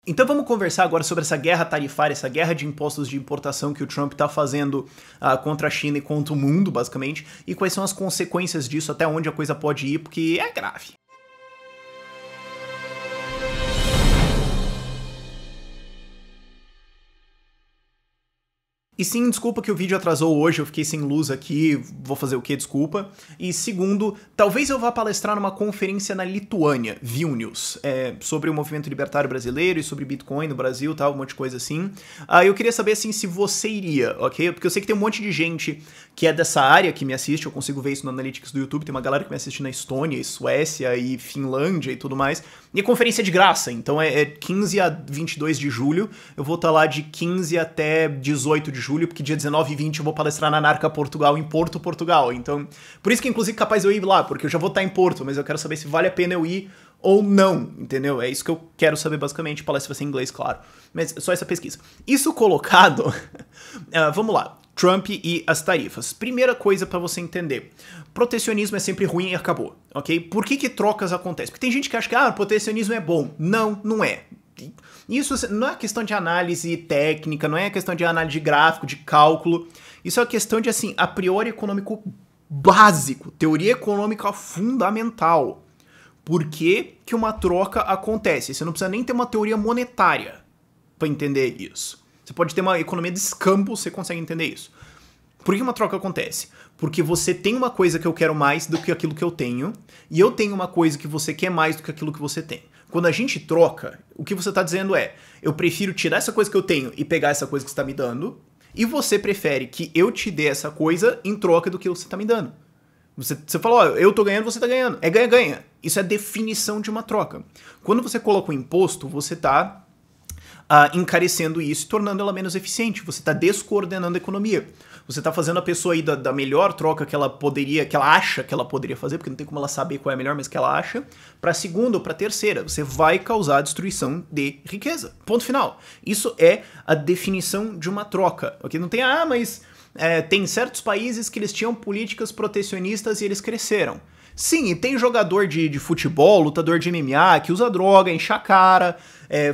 Então vamos conversar agora sobre essa guerra tarifária, essa guerra de impostos de importação que o Trump está fazendo contra a China e contra o mundo, basicamente, e quais são as consequências disso, até onde a coisa pode ir, porque é grave. E sim, desculpa que o vídeo atrasou hoje, eu fiquei sem luz aqui, vou fazer o quê? Desculpa. E segundo, talvez eu vá palestrar numa conferência na Lituânia, Vilnius, sobre o movimento libertário brasileiro e sobre Bitcoin no Brasil, tal, um monte de coisa assim. Eu queria saber, assim, se você iria, ok? Porque eu sei que tem um monte de gente que é dessa área que me assiste, eu consigo ver isso no Analytics do YouTube, tem uma galera que me assiste na Estônia, Suécia e Finlândia e tudo mais. E a conferência é de graça, então é 15 a 22 de julho, eu vou estar lá de 15 até 18 de julho, porque dia 19 e 20 eu vou palestrar na Narca Portugal, em Porto, Portugal. Então, por isso que inclusive capaz eu ir lá, porque eu já vou estar em Porto, mas eu quero saber se vale a pena eu ir ou não, entendeu? É isso que eu quero saber basicamente, a palestra vai ser em inglês, claro. Mas só essa pesquisa. Isso colocado, vamos lá. Trump e as tarifas. Primeira coisa pra você entender. Protecionismo é sempre ruim e acabou, ok? Por que trocas acontecem? Porque tem gente que acha que protecionismo é bom. Não, não é. Isso não é questão de análise técnica, não é questão de análise de gráfico, de cálculo. Isso é uma questão de, assim, a priori econômico básico, teoria econômica fundamental. Por que que uma troca acontece? Você não precisa nem ter uma teoria monetária para entender isso. Você pode ter uma economia de escambo, você consegue entender isso. Por que uma troca acontece? Porque você tem uma coisa que eu quero mais do que aquilo que eu tenho, e eu tenho uma coisa que você quer mais do que aquilo que você tem. Quando a gente troca, o que você está dizendo é, eu prefiro tirar essa coisa que eu tenho e pegar essa coisa que você está me dando, e você prefere que eu te dê essa coisa em troca do que você está me dando. Você falou, eu tô ganhando, você tá ganhando. É ganha-ganha. Isso é a definição de uma troca. Quando você coloca o imposto, você tá encarecendo isso e tornando ela menos eficiente. Você está descoordenando a economia. Você está fazendo a pessoa aí da melhor troca que ela acha que ela poderia fazer, porque não tem como ela saber qual é a melhor, mas que ela acha, para a segunda ou para a terceira. Você vai causar destruição de riqueza. Ponto final. Isso é a definição de uma troca. Okay? Não tem, mas tem certos países que eles tinham políticas protecionistas e eles cresceram. Sim, e tem jogador de futebol, lutador de MMA, que usa droga, enche a cara,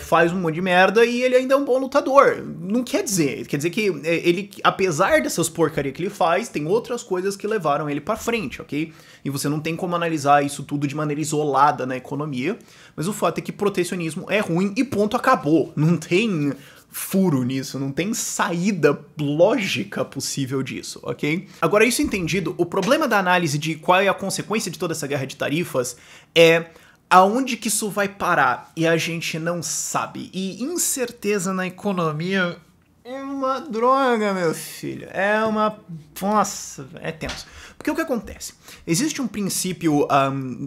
faz um monte de merda e ele ainda é um bom lutador. Não quer dizer que ele, apesar dessas porcarias que ele faz, tem outras coisas que levaram ele pra frente, ok? E você não tem como analisar isso tudo de maneira isolada na economia, mas o fato é que protecionismo é ruim e ponto, acabou. Não tem furo nisso, não tem saída lógica possível disso, ok? Agora, isso entendido, o problema da análise de qual é a consequência de toda essa guerra de tarifas é aonde que isso vai parar, e a gente não sabe. E incerteza na economia é uma droga, meu filho. Nossa, é tenso. Porque o que acontece? Existe um princípio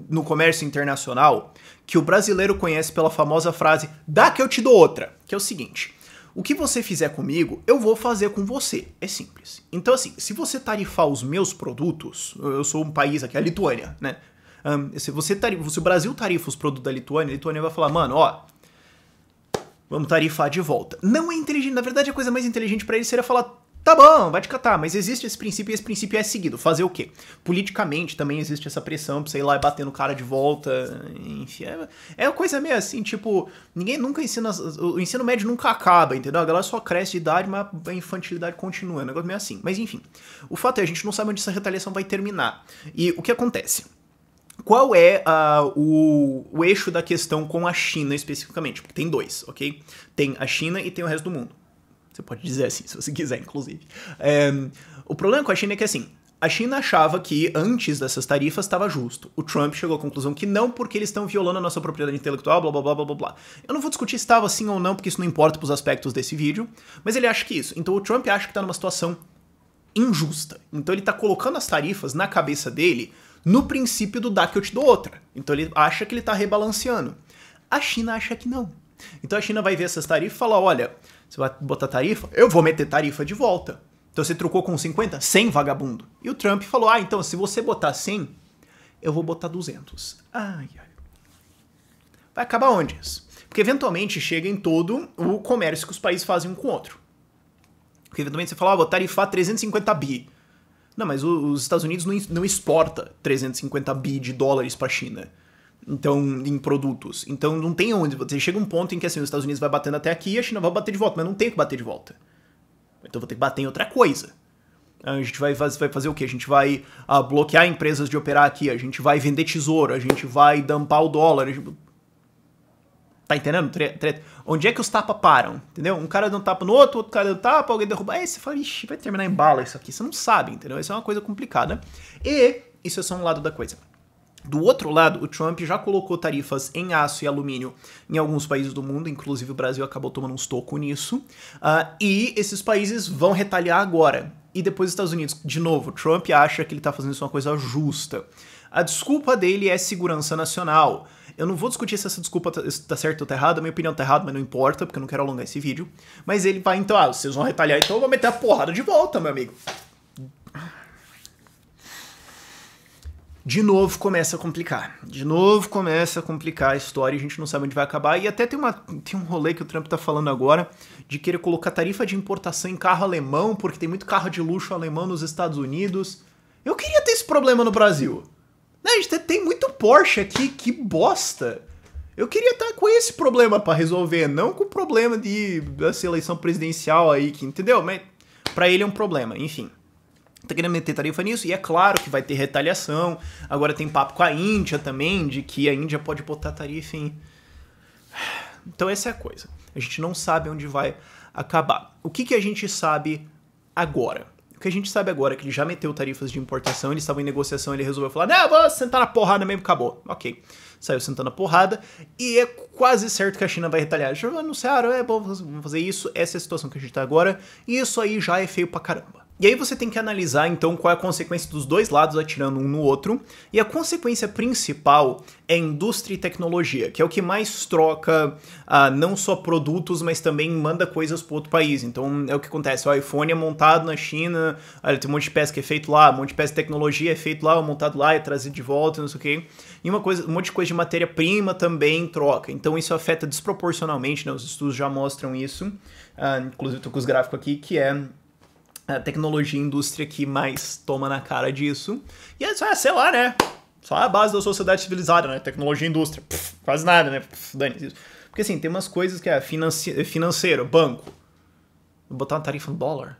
no comércio internacional que o brasileiro conhece pela famosa frase, dá que eu te dou outra, que é o seguinte: o que você fizer comigo, eu vou fazer com você. É simples. Então, assim, se você tarifar os meus produtos, eu sou um país aqui, a Lituânia, né? Se o Brasil tarifa os produtos da Lituânia, a Lituânia vai falar, mano, vamos tarifar de volta. Não é inteligente, na verdade a coisa mais inteligente pra eles seria falar, tá bom, vai te catar, mas existe esse princípio e esse princípio é seguido. Fazer o quê? Politicamente também existe essa pressão pra você ir lá e bater no cara de volta, enfim. É uma coisa meio assim, tipo, ninguém nunca ensina, o ensino médio nunca acaba, entendeu? A galera só cresce de idade, mas a infantilidade continua, é um negócio meio assim. Mas enfim, o fato é, a gente não sabe onde essa retaliação vai terminar. E o que acontece? Qual é o eixo da questão com a China especificamente? Porque tem dois, ok? Tem a China e tem o resto do mundo. Você pode dizer assim, se você quiser, inclusive. O problema com a China é que, assim, a China achava que antes dessas tarifas estava justo. O Trump chegou à conclusão que não, porque eles estão violando a nossa propriedade intelectual, blá, blá, blá, blá, blá, blá. Eu não vou discutir se estava assim ou não, porque isso não importa para os aspectos desse vídeo, mas ele acha que isso. Então o Trump acha que está numa situação injusta. Então ele está colocando as tarifas na cabeça dele no princípio do dá que eu te dou outra. Então ele acha que ele está rebalanceando. A China acha que não. Então a China vai ver essas tarifas e falar, olha, você vai botar tarifa? Eu vou meter tarifa de volta. Então você trocou com 50? 100, vagabundo. E o Trump falou, então se você botar 100, eu vou botar 200. Ai. Vai acabar onde isso? Porque eventualmente chega em todo o comércio que os países fazem um com o outro. Porque eventualmente você fala, vou tarifar 350 bi. Não, mas os Estados Unidos não exporta 350 bi de dólares para a China. Então, em produtos. Então não tem onde. Você chega um ponto em que assim, os Estados Unidos vai batendo até aqui e a China vai bater de volta, mas não tem o que bater de volta. Então vou ter que bater em outra coisa. A gente vai fazer o quê? A gente vai bloquear empresas de operar aqui, a gente vai vender tesouro, a gente vai dampar o dólar. Tá entendendo? Onde é que os tapas param? Entendeu? Um cara dá um tapa no outro, outro cara dá um tapa, alguém derruba. Aí você fala, ixi, vai terminar em bala isso aqui. Você não sabe, entendeu? Isso é uma coisa complicada. E isso é só um lado da coisa. Do outro lado, o Trump já colocou tarifas em aço e alumínio em alguns países do mundo, inclusive o Brasil acabou tomando uns tocos nisso, e esses países vão retaliar agora. E depois os Estados Unidos, de novo, Trump acha que ele está fazendo isso uma coisa justa. A desculpa dele é segurança nacional. Eu não vou discutir se essa desculpa tá certa ou tá errada, a minha opinião tá errada, mas não importa, porque eu não quero alongar esse vídeo. Mas ele vai, então, vocês vão retaliar, então eu vou meter a porrada de volta, meu amigo. De novo começa a complicar. De novo começa a complicar a história e a gente não sabe onde vai acabar. E até tem um rolê que o Trump tá falando agora de querer colocar tarifa de importação em carro alemão, porque tem muito carro de luxo alemão nos Estados Unidos. Eu queria ter esse problema no Brasil. A gente tem muito Porsche aqui, que bosta. Eu queria estar com esse problema pra resolver, não com o problema dessa eleição presidencial aí, que, entendeu? Mas pra ele é um problema, enfim. Tá querendo meter tarifa nisso, e é claro que vai ter retaliação. Agora tem papo com a Índia também, de que a Índia pode botar tarifa em... Então essa é a coisa. A gente não sabe onde vai acabar. O que a gente sabe agora? O que a gente sabe agora é que ele já meteu tarifas de importação, eles estavam em negociação, ele resolveu falar, não, vou sentar na porrada mesmo, acabou. Ok. Saiu sentando a porrada, e é quase certo que a China vai retaliar. Já anunciaram, bom, vamos fazer isso, essa é a situação que a gente tá agora, e isso aí já é feio pra caramba. E aí você tem que analisar, então, qual é a consequência dos dois lados atirando um no outro. E a consequência principal é indústria e tecnologia, que é o que mais troca não só produtos, mas também manda coisas para outro país. Então, é o que acontece. O iPhone é montado na China, tem um monte de peça que é feito lá, um monte de peça de tecnologia é feito lá, montado lá, é trazido de volta, não sei o quê. E um monte de coisa de matéria-prima também troca. Então, isso afeta desproporcionalmente, né? Os estudos já mostram isso. Inclusive, estou com os gráficos aqui, que é... a tecnologia e a indústria que mais toma na cara disso. E é, sei lá, né? Só a base da sociedade civilizada, né? Tecnologia e indústria. Quase nada, né? Dane isso. Porque assim, tem umas coisas que é financeiro, banco. Vou botar uma tarifa no dólar.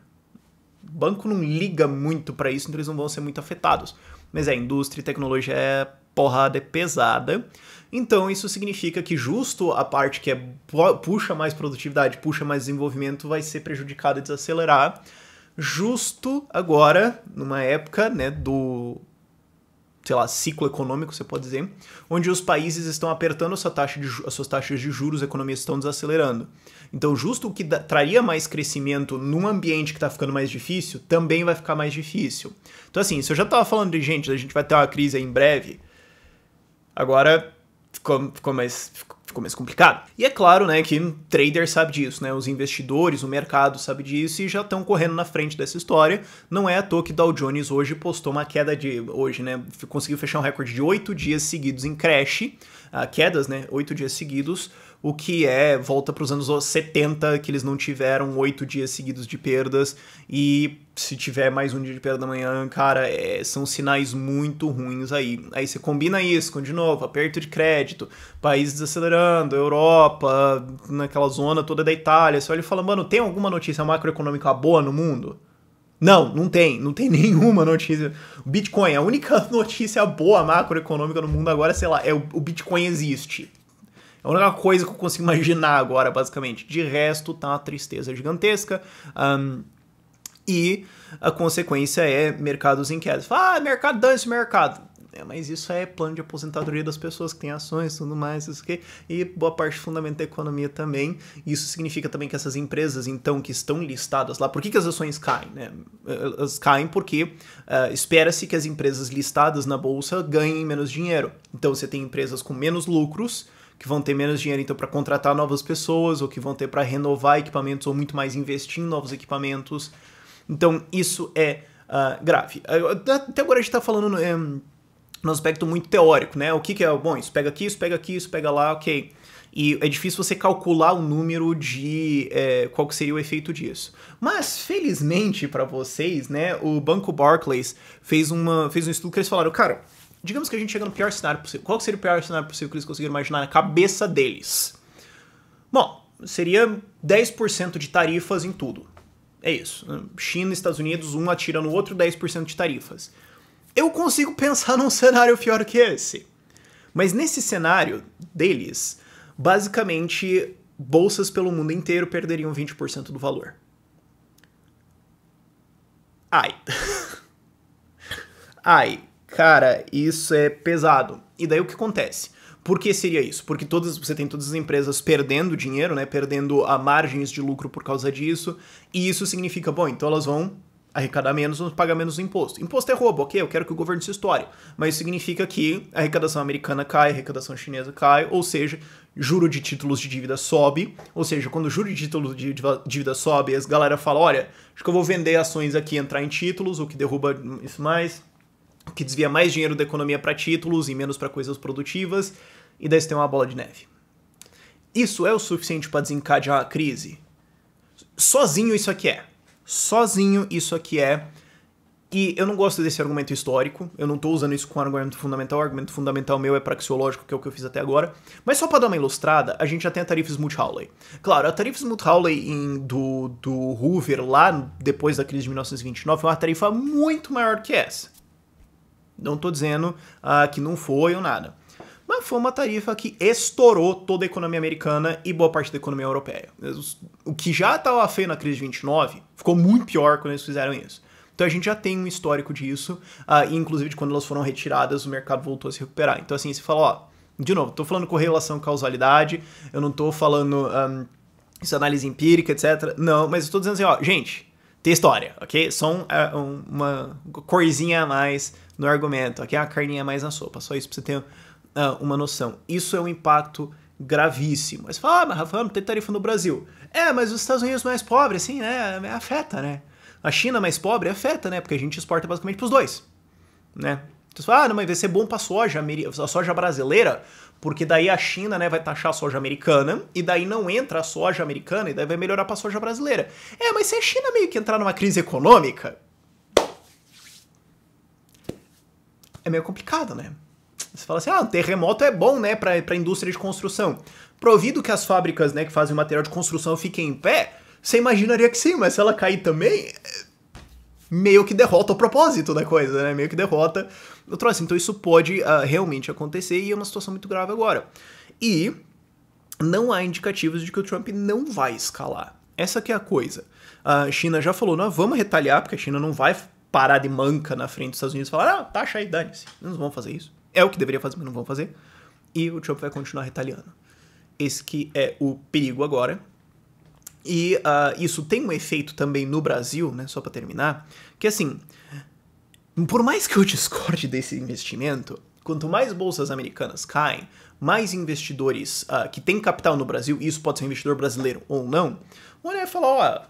O banco não liga muito pra isso, então eles não vão ser muito afetados. Mas indústria e tecnologia é porrada, é pesada. Então isso significa que justo a parte que puxa mais produtividade, puxa mais desenvolvimento, vai ser prejudicada e desacelerar. Justo agora, numa época, né, do, sei lá, ciclo econômico, você pode dizer, onde os países estão apertando as suas taxas de juros, as economias estão desacelerando. Então, justo o que traria mais crescimento num ambiente que está ficando mais difícil, também vai ficar mais difícil. Então, assim, se eu já estava falando de gente, a gente vai ter uma crise aí em breve, agora ficou mais complicado. E é claro, né, que trader sabe disso, né, os investidores, o mercado sabe disso e já estão correndo na frente dessa história. Não é à toa que Dow Jones hoje postou uma queda né, conseguiu fechar um recorde de 8 dias seguidos em crash, quedas, né, 8 dias seguidos, o que volta para os anos 70, que eles não tiveram 8 dias seguidos de perdas, e se tiver mais um dia de perda amanhã, cara, são sinais muito ruins aí. Aí você combina isso com, de novo, aperto de crédito, países desacelerando, Europa, naquela zona toda da Itália, você olha e fala, mano, tem alguma notícia macroeconômica boa no mundo? Não tem nenhuma notícia. O Bitcoin, a única notícia boa macroeconômica no mundo agora, sei lá, o Bitcoin existe. É a única coisa que eu consigo imaginar agora, basicamente. De resto, tá uma tristeza gigantesca. E a consequência é mercados em queda. Mercado, dane-se mercado. Mas isso é plano de aposentadoria das pessoas que têm ações e tudo mais, isso aqui, e boa parte do fundamento da economia também. Isso significa também que essas empresas, então, que estão listadas lá, por que as ações caem? Né? Elas caem porque espera-se que as empresas listadas na bolsa ganhem menos dinheiro. Então você tem empresas com menos lucros, que vão ter menos dinheiro então para contratar novas pessoas, ou que vão ter para renovar equipamentos, ou muito mais investir em novos equipamentos. Então isso é grave. Até agora a gente está falando no aspecto muito teórico, né? O que é bom? Isso pega aqui, isso pega aqui, isso pega lá, ok. E é difícil você calcular o número de qual que seria o efeito disso. Mas, felizmente para vocês, né, o Banco Barclays fez um estudo que eles falaram, cara, digamos que a gente chega no pior cenário possível. Qual seria o pior cenário possível que eles conseguiram imaginar na cabeça deles? Bom, seria 10% de tarifas em tudo. É isso. China e Estados Unidos, um atira no outro, 10% de tarifas. Eu consigo pensar num cenário pior que esse. Mas nesse cenário deles, basicamente, bolsas pelo mundo inteiro perderiam 20% do valor. Ai, cara, isso é pesado. E daí o que acontece? Por que seria isso? Porque você tem todas as empresas perdendo dinheiro, né? Perdendo a margens de lucro por causa disso. E isso significa, bom, então elas vão arrecadar menos, vão pagar menos imposto. Imposto é roubo, ok? Eu quero que o governo se estoure. Mas isso significa que a arrecadação americana cai, a arrecadação chinesa cai, ou seja, juro de títulos de dívida sobe. Ou seja, quando o juro de títulos de dívida sobe, as galera fala, olha, acho que eu vou vender ações aqui e entrar em títulos, o que derruba isso mais, o que desvia mais dinheiro da economia para títulos e menos para coisas produtivas. E daí você tem uma bola de neve. Isso é o suficiente para desencadear a crise? Sozinho isso aqui é. Sozinho isso aqui é. E eu não gosto desse argumento histórico. Eu não tô usando isso com argumento fundamental. O argumento fundamental meu é praxeológico, que é o que eu fiz até agora. Mas só para dar uma ilustrada, a gente já tem a tarifa Smoot-Hawley. Claro, a tarifa Smoot-Hawley do Hoover, lá depois da crise de 1929, foi uma tarifa muito maior que essa. Não tô dizendo que não foi ou nada. Mas foi uma tarifa que estourou toda a economia americana e boa parte da economia europeia. O que já estava feio na crise de 29 ficou muito pior quando eles fizeram isso. Então a gente já tem um histórico disso, e inclusive de quando elas foram retiradas, o mercado voltou a se recuperar. Então assim, você fala, ó, de novo, tô falando correlação, causalidade, eu não tô falando isso é análise empírica, etc. Não, mas eu tô dizendo assim, ó, gente, tem história, ok? Só uma corzinha a mais no argumento, ok? Uma carninha a mais na sopa, só isso pra você ter uma noção. Isso é um impacto gravíssimo. Mas você fala, mas Rafael, não tem tarifa no Brasil. Mas os Estados Unidos mais pobres, assim, né, afeta, né? A China mais pobre afeta, né? Porque a gente exporta basicamente pros dois, né? Então você fala, não, mas vai ser bom pra a soja brasileira, porque daí a China, né, vai taxar a soja americana, e daí não entra a soja americana, e daí vai melhorar pra soja brasileira. Mas se a China meio que entrar numa crise econômica, é meio complicado, né? Você fala assim, um terremoto é bom, né, pra indústria de construção. Provido que as fábricas, né, que fazem material de construção fiquem em pé, você imaginaria que sim, mas se ela cair também, meio que derrota o propósito da coisa, né, meio que derrota o troço. Então isso pode realmente acontecer e é uma situação muito grave agora. E não há indicativos de que o Trump não vai escalar. Essa que é a coisa. A China já falou, não, vamos retaliar, porque a China não vai parar de manca na frente dos Estados Unidos e falar, taxa aí, dane-se, não vão fazer isso. É o que deveria fazer, mas não vão fazer. E o Trump vai continuar retaliando. Esse que é o perigo agora. E isso tem um efeito também no Brasil, né, só para terminar, que assim, por mais que eu discorde desse investimento, quanto mais bolsas americanas caem, mais investidores que têm capital no Brasil, e isso pode ser um investidor brasileiro ou não, vão olhar e falar,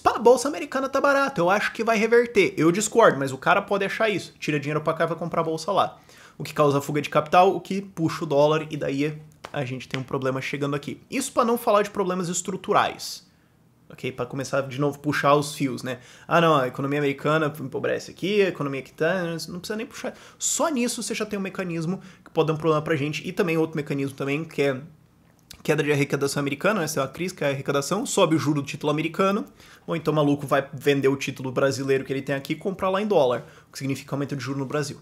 a bolsa americana tá barata, eu acho que vai reverter. Eu discordo, mas o cara pode achar isso. Tira dinheiro pra cá e vai comprar a bolsa lá. O que causa fuga de capital, o que puxa o dólar, e daí a gente tem um problema chegando aqui. Isso para não falar de problemas estruturais. Ok? Para começar de novo puxar os fios, né? Não, a economia americana empobrece aqui, a economia aqui tá... Não precisa nem puxar. Só nisso você já tem um mecanismo que pode dar um problema pra gente. E também outro mecanismo também, que é queda de arrecadação americana, essa é uma crise, que é a arrecadação, sobe o juro do título americano, ou então o maluco vai vender o título brasileiro que ele tem aqui e comprar lá em dólar, o que significa aumento de juro no Brasil.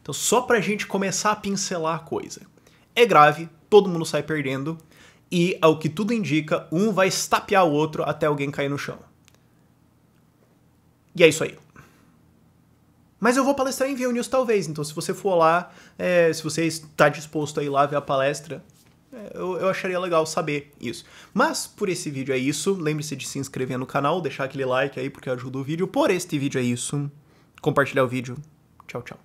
Então só pra gente começar a pincelar a coisa. É grave, todo mundo sai perdendo, e ao que tudo indica, um vai estapear o outro até alguém cair no chão. E é isso aí. Mas eu vou palestrar em Vilnius talvez, então se você for lá, se você está disposto a ir lá ver a palestra, eu acharia legal saber isso. Mas por esse vídeo é isso, lembre-se de se inscrever no canal, deixar aquele like aí porque ajuda o vídeo. Por este vídeo é isso, compartilhar o vídeo. Tchau, tchau.